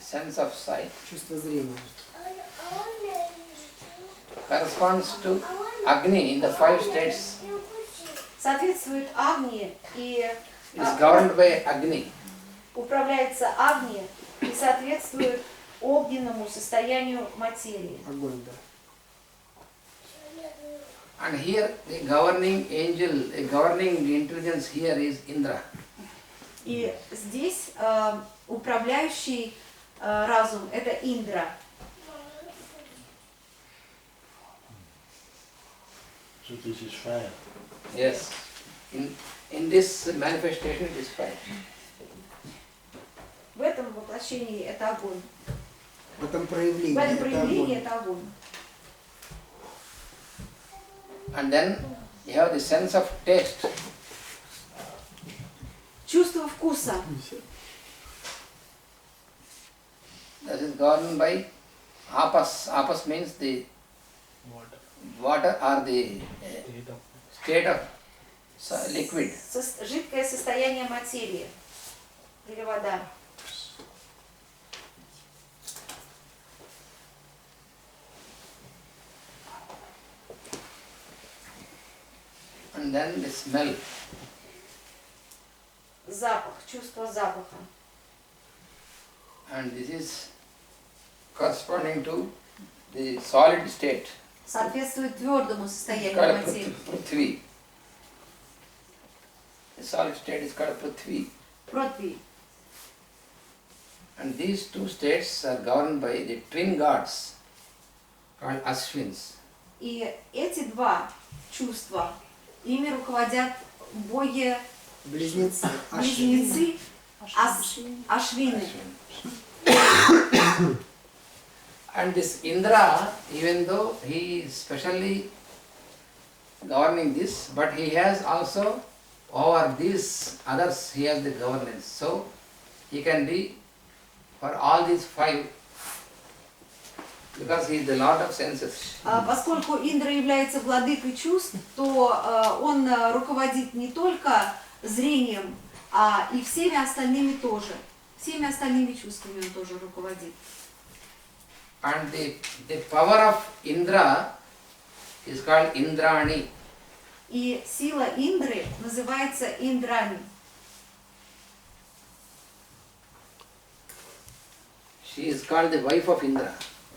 sense of sight чувство зрения. corresponds to Agni in the 5 states. Соответствует Агни и It is governed by Agni. управляется Агни и соответствует огненному состоянию материи. Огонь, да. And here the governing angel, the governing intelligence here is Indra. И здесь управляющий разум это Индра. So this is fire. Yes. In this manifestation it is fire. В этом воплощении это огонь. В этом В проявлении этом это проявлении огонь. это огонь. And then you have the sense of taste. Чувство вкуса. That is governed by apas. Apas means the water or the state of liquid. Жидкое состояние материи или вода. And then the smell. Запах, чувство запаха. And this is corresponding to the solid state. Соответствует твердому It's состоянию called материи. Prithvi. The solid state is called Prithvi. Прithvi. And these 2 states are governed by the twin gods called Ashwins. И эти два чувства, ими руководят боги Близнецы. близнецы Ашвины. And this Indra, even though he is specially governing this, but he has also over these others, he has the governance. So he can be for all these 5 because he is the lord of senses. Поскольку Индра является владыкой чувств, то он руководит не только зрением, а и всеми остальными тоже. Всеми остальными чувствами он тоже руководит. And the power of Indra is called Indrani. И сила Индры называется Индрани. She is called the wife of Indra.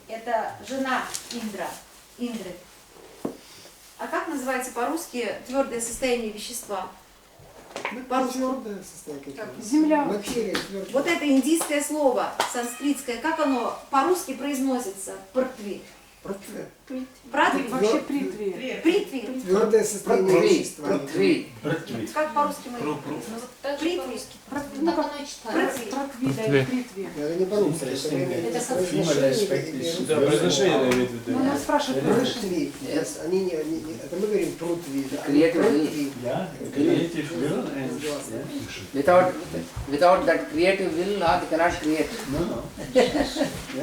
Это жена Индры. А как называется по-русски твердое состояние вещества? По-русски. Твердое состояние. Земля. Материя твердая. Вот это индийское слово, санскритское, как оно по-русски произносится? Притви. Притви. Вообще притви. Притви. Твердое состояние вещества. Прithvi. Как по-русски мы? Притви. Ну, как оно читается? Притви, да, или притви. Это не по-русски. Да, произношение имеет в виду. Ну, нас спрашивают Притви. Это мы говорим прутви. Creative Yeah, creative will and Without that creative will, Lord cannot create. no. Yeah,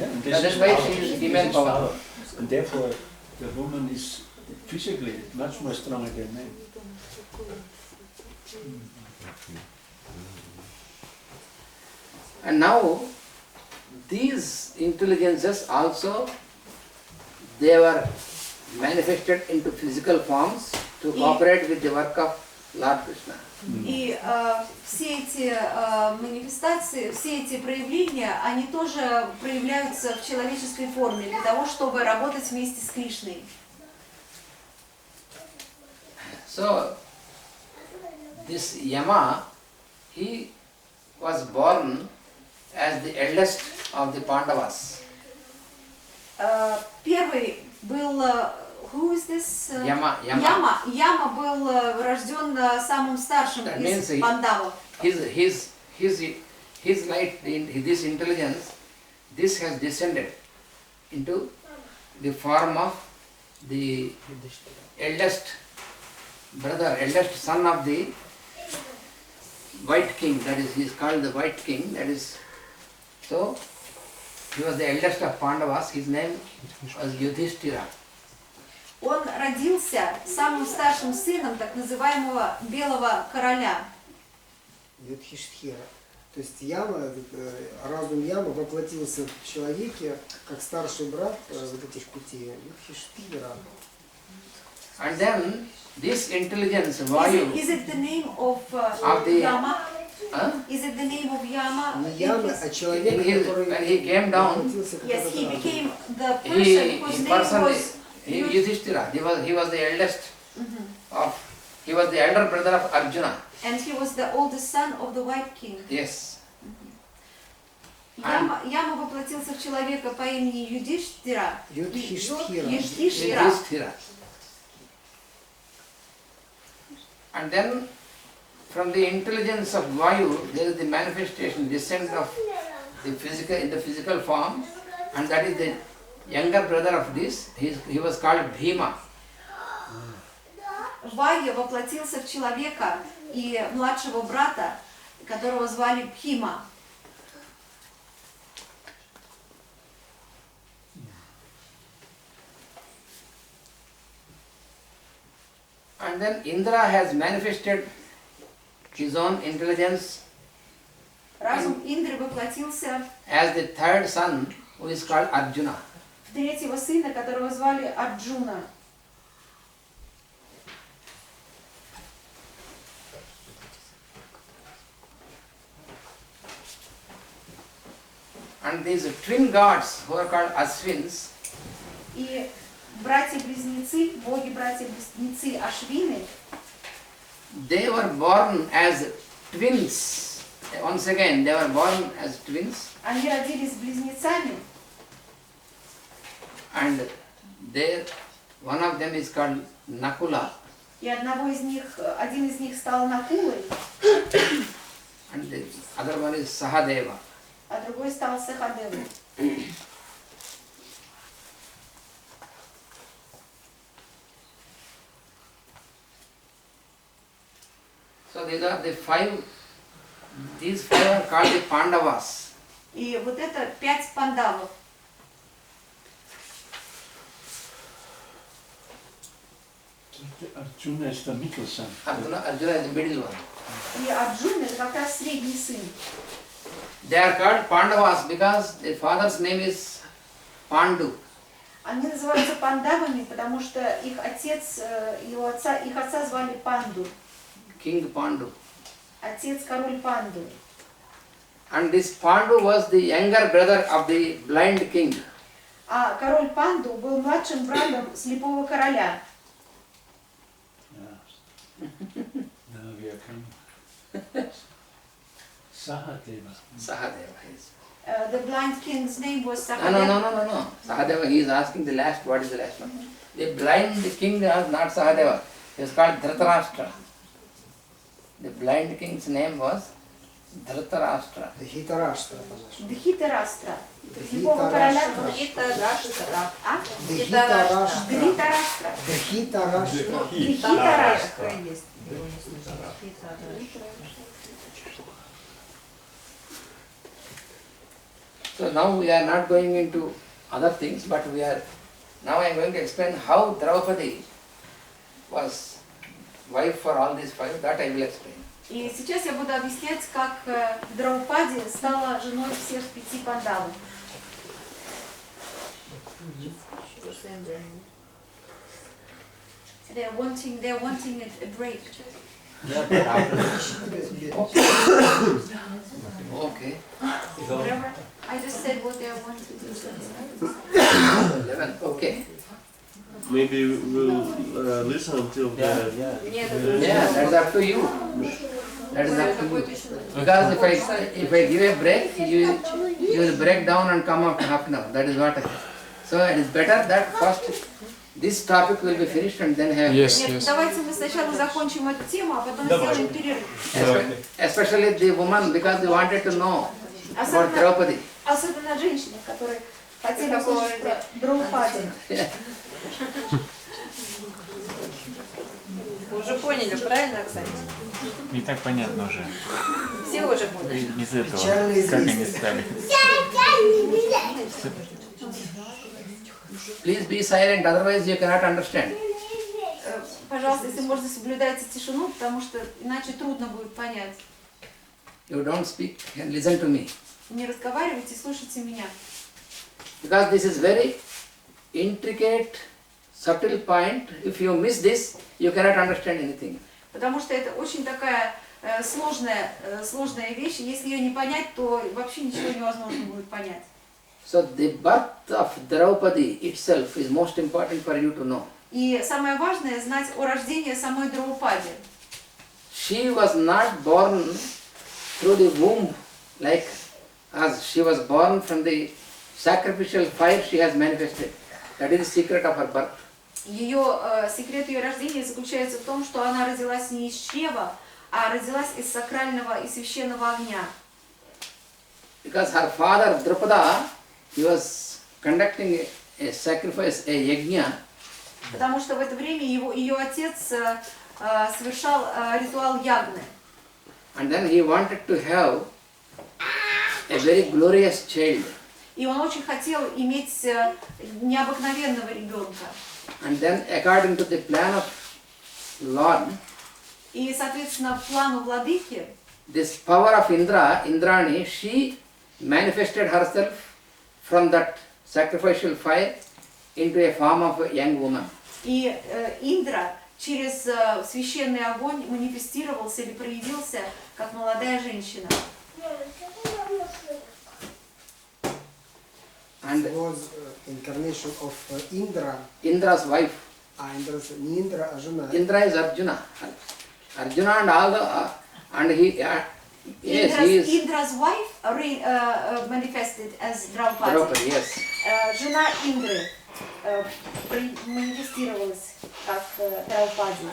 and this That's is why power. she is This female is power. And therefore, the woman is physically much more stronger than man. And now, these intelligences also, they were manifested into physical forms to cooperate with the work of Lord Krishna. И все эти манифестации, все эти проявления, они тоже проявляются в человеческой форме для того, чтобы работать вместе с Кришной. So, this Yama, he was born as the eldest of the Pandavas. Первый был, who is this? Yama. Яма был рожден самым старшим That из means пандавов. His light, this intelligence, this has descended into the form of the eldest brother, eldest son of the White King. That is, he is called the White King. That is, so he was the eldest of Pandavas. His name was Yudhishthira. Он родился самым старшим сыном так называемого Белого Короля. Юдхиштхира. То есть яма, разум ямы воплотился в человеке, как старший брат вот этих путей, Юдхиштхира. And then this intelligence, Is Vayu, it the name of the- Yama? huh? Is it the name of Yama? Не in ямы, his- а человек, который when he came down, воплотился как Yes, этот he разум. became the he person whose in name person, was Yudhishthira, he was the eldest he was the elder brother of Arjuna. and he was the oldest son of the White King. Yes. Яма воплотился в человека по имени Юдхиштхира. Юдхиштхира. Юдхиштхира. Yudhishthira. And then from the intelligence of Vayu, there is the manifestation, descent of the physical in the physical form, and that is the younger brother of this. He was called Bhima. Вайя воплотился в человека и младшего брата, которого звали Бхима. And then Indra has manifested his own intelligence Разум Индры воплотился as the third son, who is called Arjuna. в третьего сына, которого звали Арджуна. And these twin gods, who are called Aswins, И братья-близнецы, боги-братья-близнецы Ашвины, they were born as twins. Once again, they were born as twins, они родились близнецами, and one of them is called Nakula, и один из них стал Накулой, and the other one is Sahadeva. а другой стал Сахадевой. So these five are called the Pandavas. И вот это 5 пандавов. Arjuna is the middle son. Arjuna is the middle one. И Арджуна это как раз средний сын. They are called Pandavas because their father's name is Pandu. Они называются пандавами, потому что их отца звали Панду. King Pandu. Отец король Панду. And this Pandu was the younger brother of the blind king. А король Панду был младшим братом слепого короля. Now we are coming. Sahadeva. Sahadeva is. The blind king's name was No. Sahadeva. Sahadeva, he is asking the last, what is the last one? The blind king was not Sahadeva. He was called Dhritarashtra. The blind king's name was Dhritarashtra. Дхитараштра, по-нашему. Дхитараштра. Слепого короля Дхитараштра. А? Дхитараштра. Дхитараштра. Дхитараштра. Дхитараштра. So now we are not going into other things, but now I am going to explain how Draupadi was wife for all these five, that I will explain. И сейчас я буду объяснять, как Драупади стала женой всех 5 пандавов. They are wanting a break. Okay. Whatever. I just said what they are wanting. 11, okay. Maybe we'll listen until the... Yeah, that's up to you. That is up to you. Because if I give a break, you will break down and come after half an hour. That is what I... So it is better that first this topic will be finished and then have... Нет, давайте мы сначала закончим эту тему, а потом сделаем перерыв. Especially the woman, because they wanted to know about Draupadi. Особенно женщины, которые хотели услышать про Драупади. Вы уже поняли, правильно, Оксана? Не так понятно уже. Все уже поняли. Из этого, Печальное как они известие. стали. Please be silent, otherwise you cannot understand. Пожалуйста, если можно, соблюдайте тишину, потому что иначе трудно будет понять. You don't speak and listen to me. Не разговаривайте, слушайте меня. Because this is very intricate, subtle point. If you miss this, you cannot understand anything. Потому что это очень такая сложная вещь. Если ее не понять, то вообще ничего невозможно будет понять. So the birth of Draupadi itself is most important for you to know. И самое важное знать о рождении самой Драупади. She was not born through the womb like us. She was born from the sacrificial fire she has manifested. That is the secret of her birth. Секрет ее рождения заключается в том, что она родилась не из чрева, а родилась из сакрального и священного огня. Because her father Drupada, he was conducting a sacrifice, a yajna. Потому что в это время ее отец совершал ритуал ягны. And then he wanted to have a very glorious child. И он очень хотел иметь необыкновенного ребенка. And then according to the plan of Lord, И, соответственно, плану владыки, this power of Indra, Indrani, she manifested herself from that sacrificial fire into a form of a young woman. и Индра через священный огонь манифестировался или проявился как молодая женщина. And It was incarnation of Indra. Indra's wife. Indra's, не Indra, а жена. Indra is Arjuna. Arjuna and all the, and he, yes, he is Indra's wife manifested as Draupadi. Draupadi, yes. Жена Индры манифестировалась как Draupadi.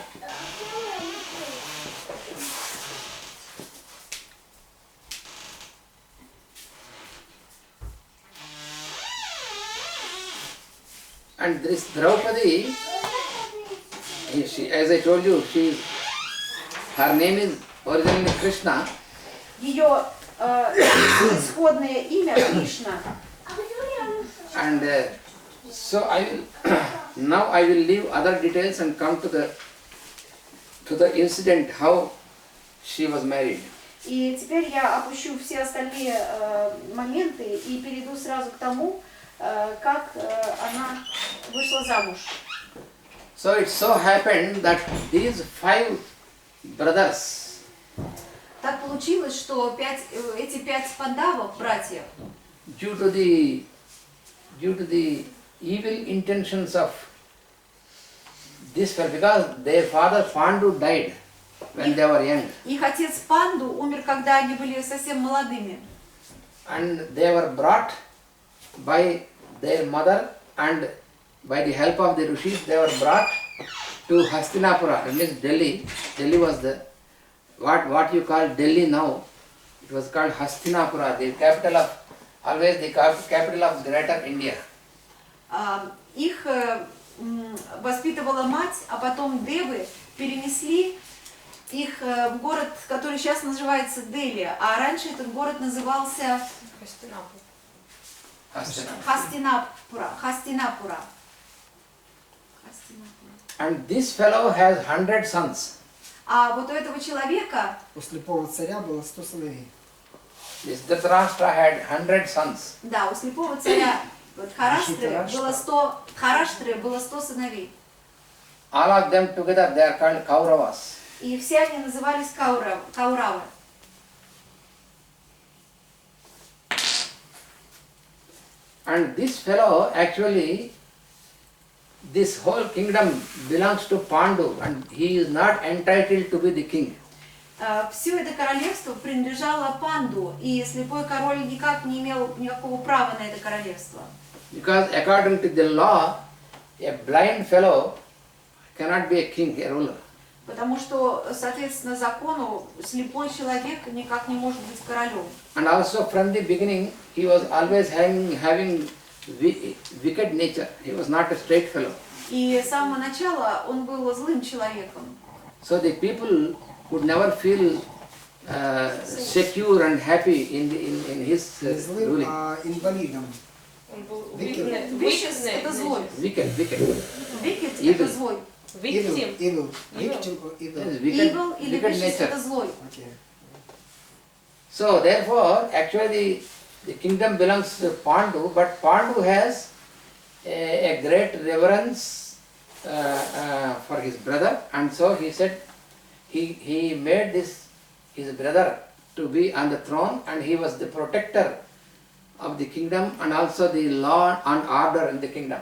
And this Draupadi, she, as I told you, her name is originally Krishna. Ее исходное имя Кришна. And so I will now I will leave other details and come to the incident how she was married. И теперь я опущу все остальные моменты и перейду сразу к тому, как она вышла замуж. So it so happened that these 5 brothers, Так получилось, что эти 5 пандавов, братьев, due to the evil intentions of this fellow, because their father Pandu died when they were young, их отец Панду умер, когда они были совсем молодыми. and they were brought by their mother, and by the help of the rishis they were brought to Hastinapura, that means Delhi. Delhi was the what you call Delhi now. It was called Hastinapura, the capital of Greater India. Их воспитывала мать, а потом девы перенесли их в город, который сейчас называется Дели, а раньше этот город назывался Хастинапура. And this fellow has 100 sons. А вот у этого человека, У слепого царя было 100 сыновей. This Dhritarashtra had 100 sons. да, у слепого царя Дхараштры было 100 сыновей. All of them together they are called Kauravas. И все они назывались Кауравы. And this fellow actually, this whole kingdom belongs to Pandu, and he is not entitled to be the king. Все это королевство принадлежало Панду, и слепой король никак не имел никакого права на это королевство. Because according to the law, a blind fellow cannot be a king, a ruler. Потому что, соответственно, закону слепой человек никак не может быть королем. And also from the beginning, he was always having wicked nature. He was not a straight fellow. И с самого начала он был злым человеком. So the people would never feel secure and happy in his Не злым, ruling. а инвалидом. Он был Wicked. Vicious – это злой. Wicked. Wicked – Evil. это злой. Victim. Evil. Victim or evil. Yes, Evil или wicked vicious – это nature. злой. Okay. So therefore, actually the kingdom belongs to Pandu, but Pandu has a great reverence for his brother, and so he said he made this his brother to be on the throne, and he was the protector of the kingdom and also the law and order in the kingdom.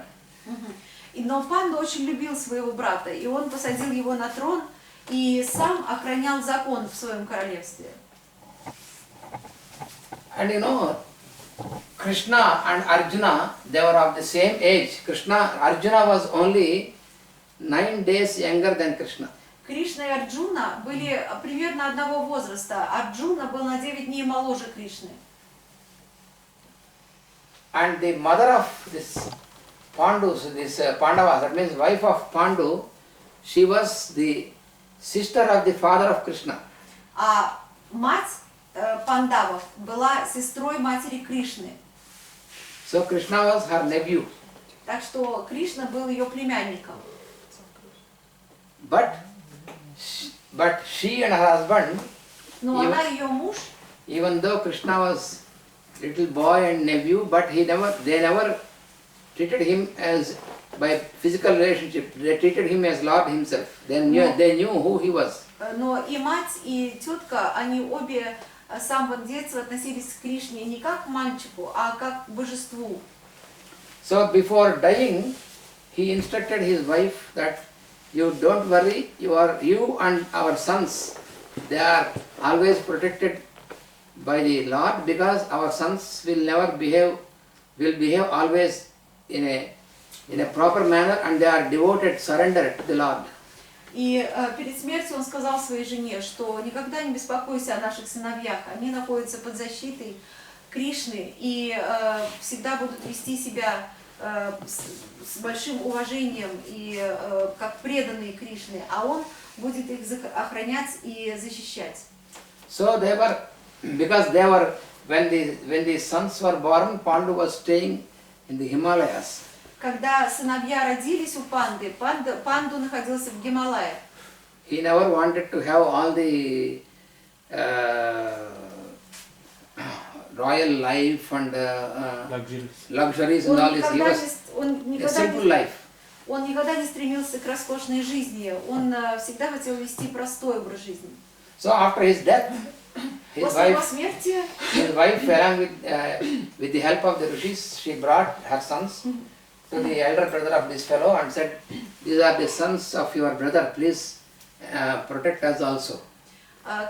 Но Панду очень любил своего брата, и он посадил его на трон и сам охранял закон в своем королевстве. And you know, Krishna and Arjuna, they were of the same age. Arjuna was only 9 days younger than Krishna. Кришна и Арджуна были примерно одного возраста. Арджуна был на 9 дней моложе Кришны. And the mother of this Pandus, this Pandavas, that means wife of Pandu, she was the sister of the father of Krishna. А мать Пандавов была сестрой матери Кришны. So Krishna was her nephew. Так что Кришна был ее племянником. But she and her husband, Но она ее муж, even though Krishna was little boy and nephew, but they never treated him as by physical relationship. They treated him as Lord himself. They knew who he was. но и мать, и тетка, они обе с самого детства относились к Кришне не как к мальчику, а как к божеству. So before dying, he instructed his wife that you don't worry, you and our sons, they are always protected by the Lord, because our sons will behave always in a proper manner, and they are devoted, surrendered to the Lord. И перед смертью он сказал своей жене, что никогда не беспокойся о наших сыновьях, они находятся под защитой Кришны и всегда будут вести себя с большим уважением и как преданные Кришны, а он будет их охранять и защищать. So when the sons were born, Pandu was staying in the Himalayas. Когда сыновья родились у Панду находился в Гималаях. He never wanted to have all the royal life and luxuries and all this. He was a simple life. Он никогда не стремился к роскошной жизни, он всегда хотел вести простой образ жизни. So after his death, После его смерти, his wife, along with the help of the rishis, she brought her sons to the elder brother of this fellow and said, "These are the sons of your brother. Please protect us also."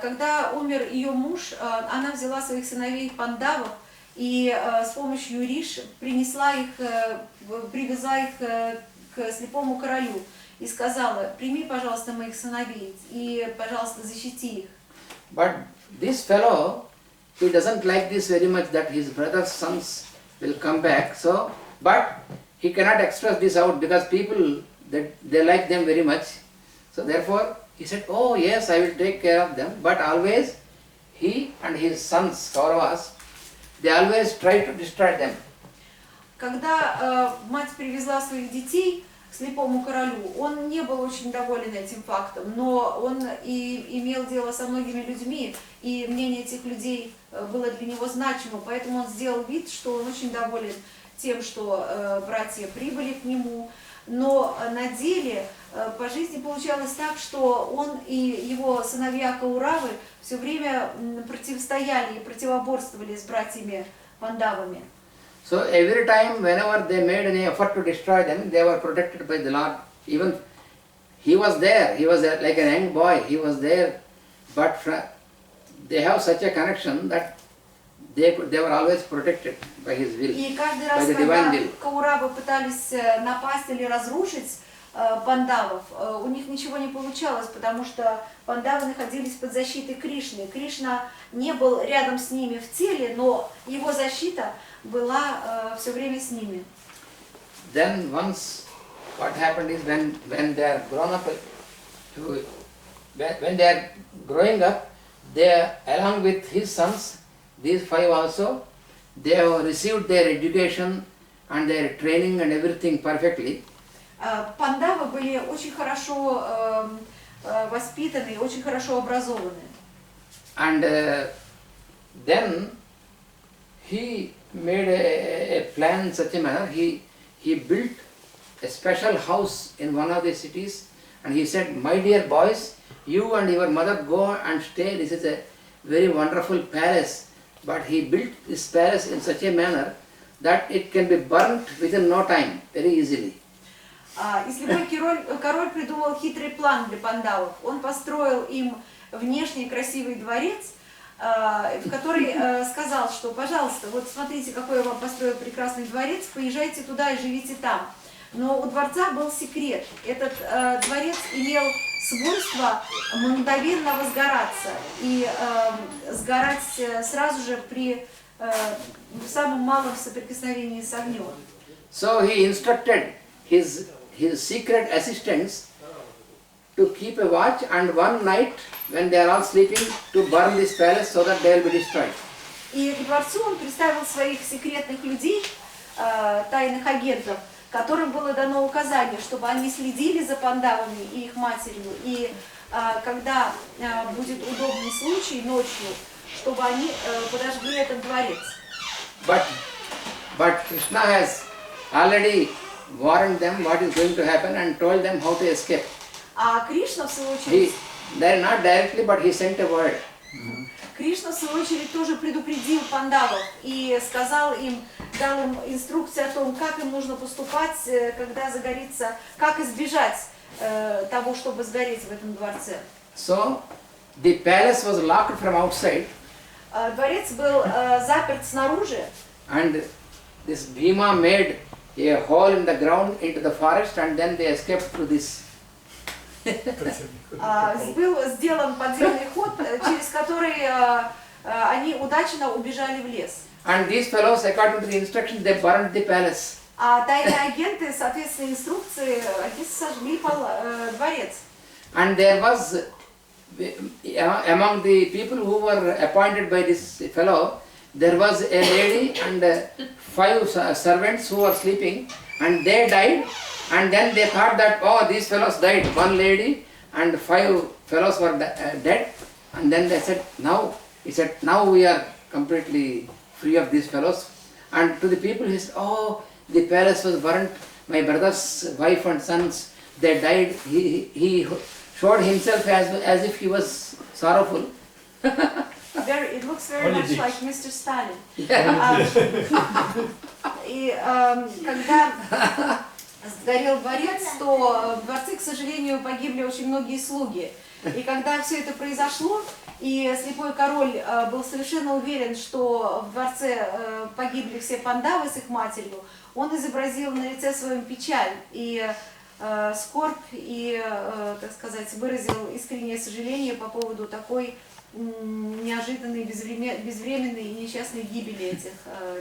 когда умер ее муж, она взяла своих сыновей Пандавов и с помощью риш привезла их к слепому королю и сказала: прими, пожалуйста, моих сыновей и, пожалуйста, защити их. But this fellow, he doesn't like this very much, that his brother's sons will come back. So, but he cannot express this out because people, they like them very much. So therefore, he said, "Oh yes, I will take care of them." But always, he and his sons, Kauravas, they always try to destroy them. Когда мать привезла своих детей к слепому королю, он не был очень доволен этим фактом, но он и имел дело со многими людьми, и мнение этих людей было для него значимо, поэтому он сделал вид, что он очень доволен тем, что братья прибыли к нему, но на деле по жизни получалось так, что он и его сыновья Кауравы все время противостояли и противоборствовали с братьями Пандавами. So every time, whenever they made any effort to destroy them, they were protected by the Lord. Even he was there, he was like a young boy, he was there, but they have such a connection that they were always protected by his will, И каждый by раз, the divine когда will. Кауравы пытались напасть или разрушить Пандавов, у них ничего не получалось, потому что Пандавы находились под защитой Кришны. Кришна не был рядом с ними в теле, но его защита была все время с ними. Then once, what happened is when they are grown up, when they are growing up, they, along with his sons, these 5 also, they have received their education and their training and everything perfectly. Пандавы были очень хорошо воспитаны, очень хорошо образованы. And then he made a plan in such a manner, he built a special house in one of the cities, and he said, my dear boys, you and your mother go and stay, this is a very wonderful palace. But he built this palace in such a manner that it can be burnt within no time, very easily. И слепой король придумал хитрый план для пандавов. Он построил им внешний красивый дворец, в который сказал, что, пожалуйста, вот смотрите, какой я вам построил прекрасный дворец, поезжайте туда и живите там. Но у дворца был секрет. Этот дворец имел свойство мгновенно возгораться и сгорать сразу же при самом малом соприкосновении с огнем. So he instructed his secret assistants to keep a watch, and one night when they are all sleeping, to burn this palace so that they will be destroyed. И к дворцу он приставил своих секретных людей, тайных агентов, которым было дано указание, чтобы они следили за пандавами и их матерью, и когда будет удобный случай ночью, чтобы они подожгли этот дворец. But Krishna has already warned them what is going to happen and told them how to escape. А Кришна, в свою очередь, Not directly, but he sent a word. Кришна, в свою очередь, тоже предупредил пандавов и сказал им, дал им инструкции о том, как им нужно поступать, когда загорится, как избежать того, чтобы сгореть в этом дворце. So the palace was locked from outside, Дворец был заперт снаружи, and this Bhima made a hole in the ground into the forest, and then they escaped through this. Был сделан подземный ход, через который они удачно убежали в лес. And these fellows, according to the instructions, they burned the palace. А тайные агенты, соответственно, инструкции, они сожгли дворец. And there was, among the people who were appointed by this fellow, there was a lady and 5 servants who were sleeping, and they died. And then they thought that, oh, these fellows died. 1 lady and 5 fellows were dead. And then they said, now we are completely free of these fellows. And to the people he said, oh, the palace was burnt. My brother's wife and sons, they died. He showed himself as if he was sorrowful. It looks very much Politics. like Mr. Stalin. Yeah. И когда сгорел дворец, то в дворце, к сожалению, погибли очень многие слуги. И когда все это произошло, и слепой король был совершенно уверен, что в дворце погибли все пандавы с их матерью, он изобразил на лице своем печаль и скорбь, и, так сказать, выразил искреннее сожаление по поводу такой неожиданной, безвременной и несчастной гибели этих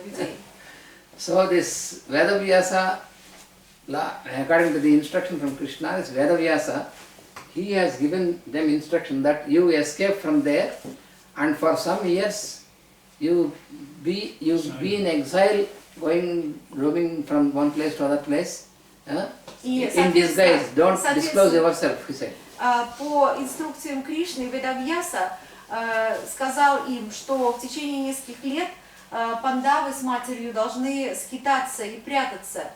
людей. So this Vedavyasa, according to the instruction from Krishna, this Vedavyasa, he has given them instruction that you escape from there, and for some years you be in exile, roaming from one place to other place, in disguise. Don't disclose yourself, he said. По инструкциям Кришны, Ведавьяса сказал им, что в течение нескольких лет пандавы с матерью должны скитаться и прятаться.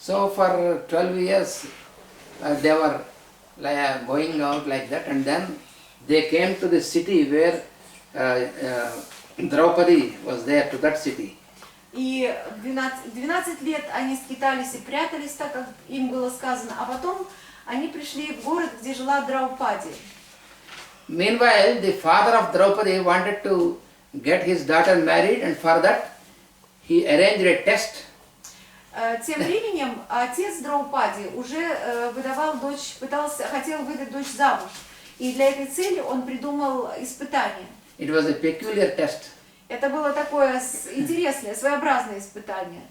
So for 12 years they were going out like that, and then they came to the city where Draupadi was there, to that city. И 12 лет они скитались и прятались, так как им было сказано, а потом они пришли в город, где жила Драупади. Meanwhile, the father of Draupadi wanted to get his daughter married, and for that he arranged a test. Тем временем отец Драупади уже выдавал дочь, хотел выдать дочь замуж. И для этой цели он придумал испытание. It was a peculiar test. Это было такое интересное, своеобразное испытание.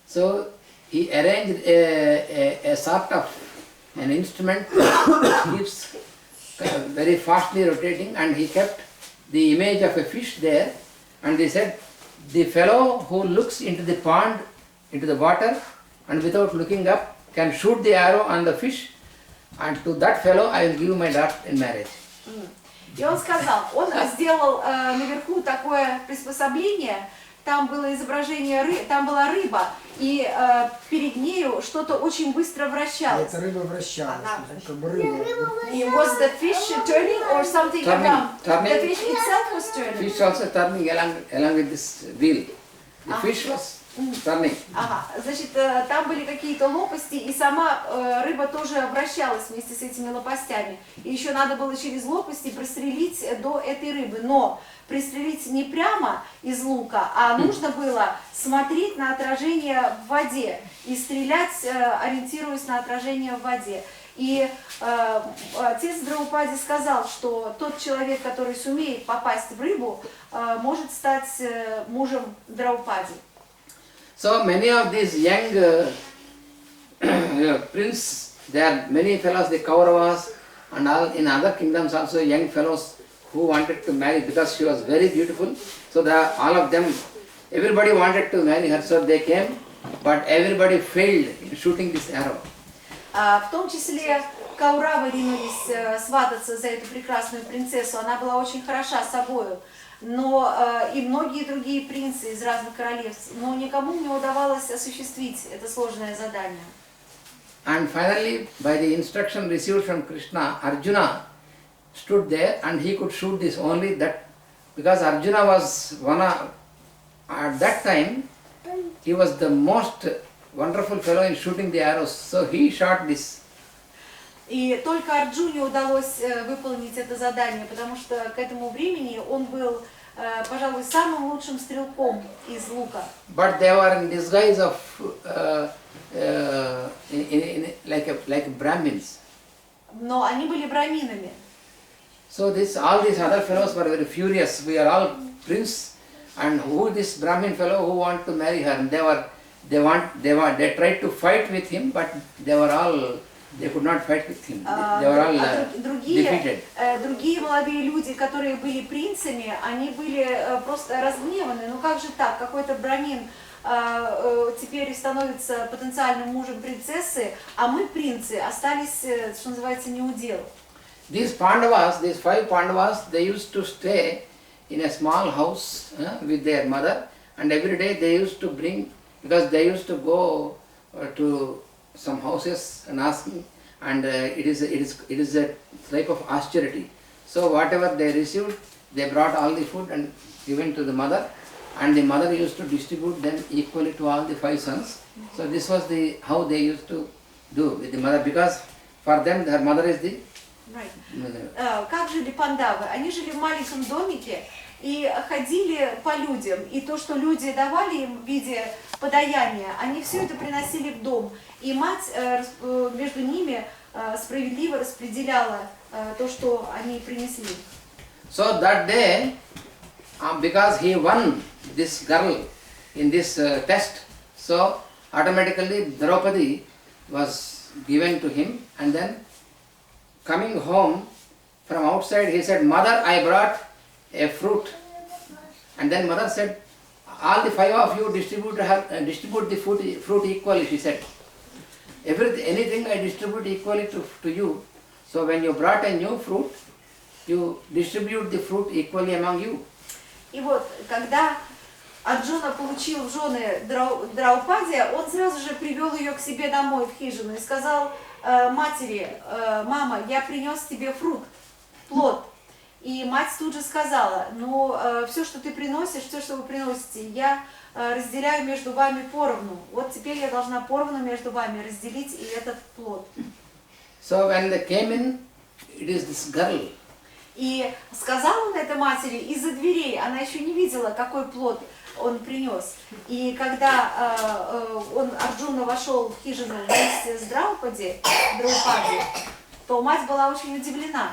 So he arranged a sort of an instrument that keeps very fastly rotating, and he kept the image of a fish there, and they said, the fellow who looks into the pond, into the water, and without looking up can shoot the arrow on the fish, and to that fellow I will give my daughter in marriage. И он сказал, он сделал наверху такое приспособление, там было изображение, там была рыба, и перед нею что-то очень быстро И вращалось. эта рыба вращалась, Ага. как бы рыба. И was the fish turning or something around? Turning. The fish itself was turning. Fish also turning along with this wheel. The fish was turning. Ага, значит, там были какие-то лопасти, и сама рыба тоже вращалась вместе с этими лопастями. И еще надо было через лопасти прострелить до этой рыбы. Но пристрелить не прямо из лука, а нужно было смотреть на отражение в воде и стрелять, ориентируясь на отражение в воде. И отец Драупади сказал, что тот человек, который сумеет попасть в рыбу, может стать мужем Драупади. So many of these young prince, there are many fellows, the Kauravas and all in other kingdoms also young fellows who wanted to marry because she was very beautiful. So all of them, everybody wanted to marry her, so they came, but everybody failed in shooting this arrow. В том числе Кауравы ринулись свататься за эту прекрасную принцессу, она была очень хороша собою. Но и многие другие принцы из разных королевств, но никому не удавалось осуществить это сложное задание. And finally, by the instruction received from Krishna, Arjuna stood there and he could shoot this only that, because Arjuna was at that time, he was the most wonderful fellow in shooting the arrows, so he shot this. И только Арджуне удалось выполнить это задание, потому что к этому времени он был, пожалуй, самым лучшим стрелком из лука. But they were in disguise of like Brahmins. Но они были браминами. So all these other fellows were very furious. We are all prince, and who this Brahmin fellow who want to marry her? And they tried to fight with him, but they could not fight with him. They were all defeated. Другие молодые люди, которые были принцами, они были просто разгневаны. Ну как же так? Какой-то брамин теперь становится потенциальным мужем принцессы, а мы, принцы, остались, что называется, неудел. These Pandavas, these 5 Pandavas, they used to stay in a small house with their mother, and every day they used to bring, because they used to go to some houses and asking, and it is a type of austerity. So whatever they received, they brought all the food and given to the mother, and the mother used to distribute them equally to all the 5 sons. So this was how they used to do with the mother, because for them their mother is the. Right. Как жили пандавы? Они жили в маленьком домике и ходили по людям. И то, что люди давали им в виде подаяния, они все это приносили в дом. И мать между ними справедливо распределяла то, что они принесли. So that day, because he won this girl in this test, so automatically Draupadi was given to him, and then coming home from outside, he said, "Mother, I brought a fruit." And then mother said, "All the 5 of you distribute the fruit equally," she said. Anything I distribute equally to you. So when you brought a new fruit, you distribute the fruit equally among you. И вот, когда Арджуна получил в жены Драупади, он сразу же привел ее к себе домой в хижину и сказал матери: «Мама, я принес тебе фрукт, плод». И мать тут же сказала: «Ну, все, что ты приносишь, все, что вы приносите, я разделяю между вами поровну. Вот теперь я должна поровну между вами разделить и этот плод». So when they came in, it is this girl. И сказал он это матери из-за дверей, она еще не видела, какой плод он принес. И когда Арджуна вошел в хижину вместе с Драупади, то мать была очень удивлена.